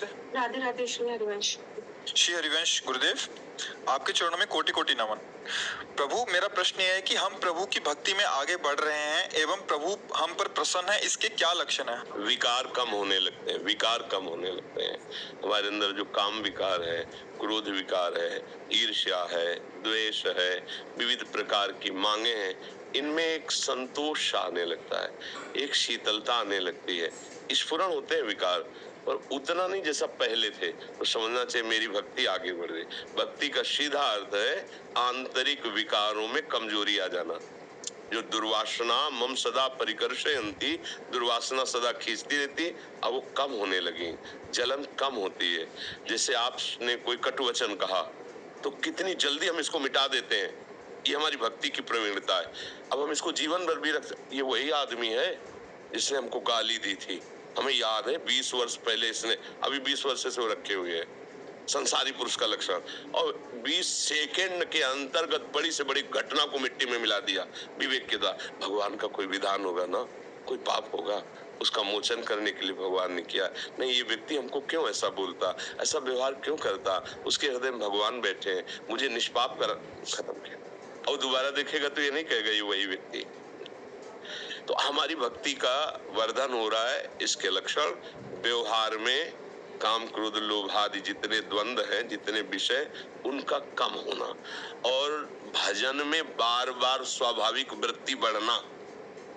से? राधे राधे श्री हरिवंश। श्री हरिवंश गुरुदेव, आपके चरणों में कोटि कोटि नमन। प्रभु, मेरा प्रश्न यह है कि हम प्रभु की भक्ति में आगे बढ़ रहे हैं एवं प्रभु हम पर प्रसन्न है, इसके क्या लक्षण है? विकार कम होने लगते हैं, विकार कम होने लगते हैं। हमारे अंदर जो काम विकार है, क्रोध विकार है, ईर्ष्या है, द्वेष है, विविध प्रकार की मांगे हैं, इनमें एक संतोष आने लगता है, एक शीतलता आने लगती है। स्फुरण होते हैं विकार, पर उतना नहीं जैसा पहले थे। तो समझना चाहिए मेरी भक्ति आगे बढ़ रही। भक्ति का सीधा अर्थ है आंतरिक विकारों में कमजोरी आ जाना। जो दुर्वासना मम सदा परिकर्षयन्ति, दुर्वासना सदा खींचती रहती, अब वो कम होने लगी, जलन कम होती है। जैसे आपने कोई कटु वचन कहा तो कितनी जल्दी हम इसको मिटा देते हैं, ये हमारी भक्ति की प्रवीणता है। अब हम इसको जीवन भर भी रख सकते। ये वही आदमी है जिसने हमको गाली दी थी, हमें याद है 20 वर्ष पहले इसने, अभी 20 वर्ष से वो रखे हुए है। संसारी पुरुष का लक्षण। और 20 सेकेंड के अंतर्गत बड़ी से बड़ी घटना को मिट्टी में मिला दिया विवेक के द्वारा। भगवान का कोई विधान होगा ना, कोई पाप होगा, उसका मोचन करने के लिए भगवान ने किया। नहीं, ये व्यक्ति हमको क्यों ऐसा बोलता, ऐसा व्यवहार क्यों करता, उसके हृदय में भगवान बैठे हैं, मुझे निष्पाप कर खत्म किया। और दोबारा देखेगा तो ये नहीं कहेगा ये वही व्यक्ति। तो हमारी भक्ति का वर्धन हो रहा है। इसके लक्षण व्यवहार में काम क्रोध लोभ आदि जितने द्वंद हैं, जितने विषय, उनका कम होना, और भजन में बार बार स्वाभाविक वृत्ति बढ़ना,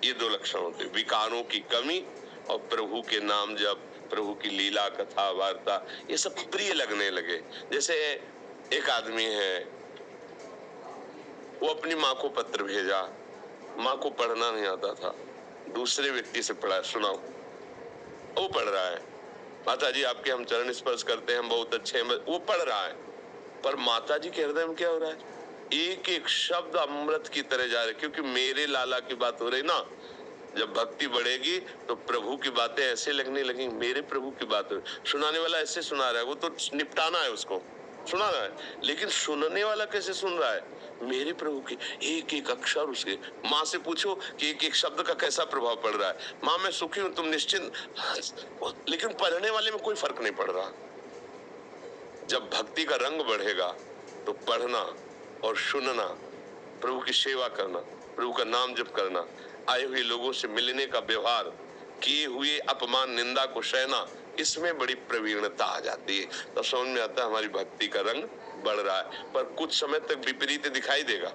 ये दो लक्षण होते हैं। विकारों की कमी और प्रभु के नाम जप, प्रभु की लीला कथा वार्ता, ये सब प्रिय लगने लगे। जैसे एक आदमी है, वो अपनी माँ को पत्र भेजा, माँ को पढ़ना नहीं आता था, दूसरे व्यक्ति से पढ़ा, सुनाओ। वो पढ़ रहा है, माता जी आपके हम चरण स्पर्श करते हैं, हम बहुत अच्छे हैं, वो पढ़ रहा है, पर माता जी के हृदय में क्या हो रहा है? एक एक शब्द अमृत की तरह जा रहे, क्योंकि मेरे लाला की बात हो रही ना। जब भक्ति बढ़ेगी तो प्रभु की बातें ऐसे लगने लगेंगी, मेरे प्रभु की बात हो। सुनाने वाला ऐसे सुना रहा है, वो तो निपटाना है, उसको सुना रहा है, लेकिन सुनने वाला कैसे सुन रहा है? मेरे प्रभु की एक एक अक्षर। उसके माँ से पूछो कि एक एक शब्द का कैसा प्रभाव पड़ रहा है। माँ मैं सुखी हूं, तुम निश्चिंत, लेकिन पढ़ने वाले में कोई फर्क नहीं पड़ रहा। जब भक्ति का रंग बढ़ेगा तो पढ़ना और सुनना, प्रभु की सेवा करना, प्रभु का नाम जप करना, आए हुए लोगों से मिलने का व्यवहार, किए हुए अपमान निंदा को सहना, इसमें बड़ी प्रवीणता आ जाती है। तो समझ में आता है हमारी भक्ति का रंग बढ़ रहा है। पर कुछ समय तक विपरीत दिखाई देगा।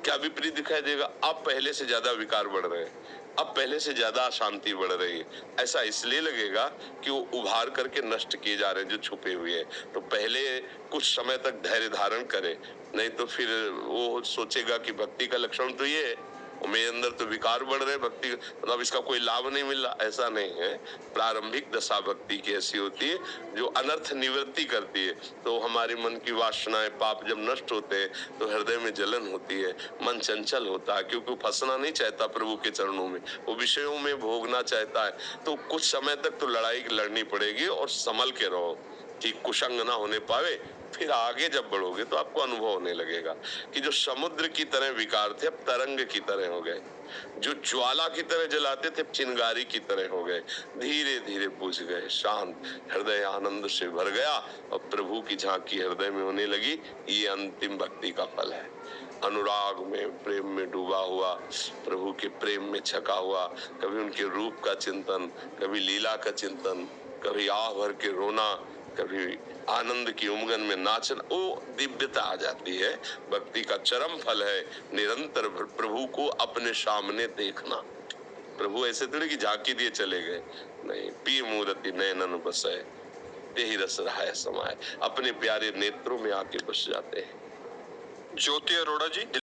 क्या विपरीत दिखाई देगा? अब पहले से ज्यादा विकार बढ़ रहे हैं, अब पहले से ज्यादा अशांति बढ़ रही है। ऐसा इसलिए लगेगा कि वो उभार करके नष्ट किए जा रहे हैं जो छुपे हुए हैं। तो पहले कुछ समय तक धैर्य धारण करे, नहीं तो फिर वो सोचेगा कि भक्ति का लक्षण तो ये है, मेरे अंदर तो विकार बढ़ रहे, भक्ति मतलब इसका कोई लाभ नहीं मिल रहा। ऐसा नहीं है। प्रारंभिक दशा भक्ति की ऐसी होती है जो अनर्थ निवृत्ति करती है। तो हमारे मन की वासनाएं पाप जब नष्ट होते हैं तो हृदय में जलन होती है, मन चंचल होता है, क्योंकि वो फंसना नहीं चाहता प्रभु के चरणों में, वो विषयों में भोगना चाहता है। तो कुछ समय तक तो लड़ाई लड़नी पड़ेगी, और संभल के रहो कि कुशंग ना होने पावे। फिर आगे जब बढ़ोगे तो आपको अनुभव होने लगेगा कि जो समुद्र की तरह विकार थे अब तरंग की तरह हो गए, जो ज्वाला की तरह जलाते थे अब चिंगारी की तरह हो गए, धीरे धीरे बुझ गए, शांत, हृदय आनंद से भर गया और प्रभु की झांकी हृदय में होने लगी। ये अंतिम भक्ति का फल है। अनुराग में, प्रेम में डूबा हुआ, प्रभु के प्रेम में छका हुआ, कभी उनके रूप का चिंतन, कभी लीला का चिंतन, कभी आह भर के रोना, कभी आनंद की उमगन में नाचना, वो दिव्यता आ जाती है। भक्ति का चरम फल है निरंतर प्रभु को अपने सामने देखना। प्रभु ऐसे थोड़ी कि झांकी दिए चले गए, नहीं, पी मूर्ति नयनन बसे, तेहि रस रहाय समाये, अपने प्यारे नेत्रों में आके बस जाते हैं। ज्योति अरोड़ा जी।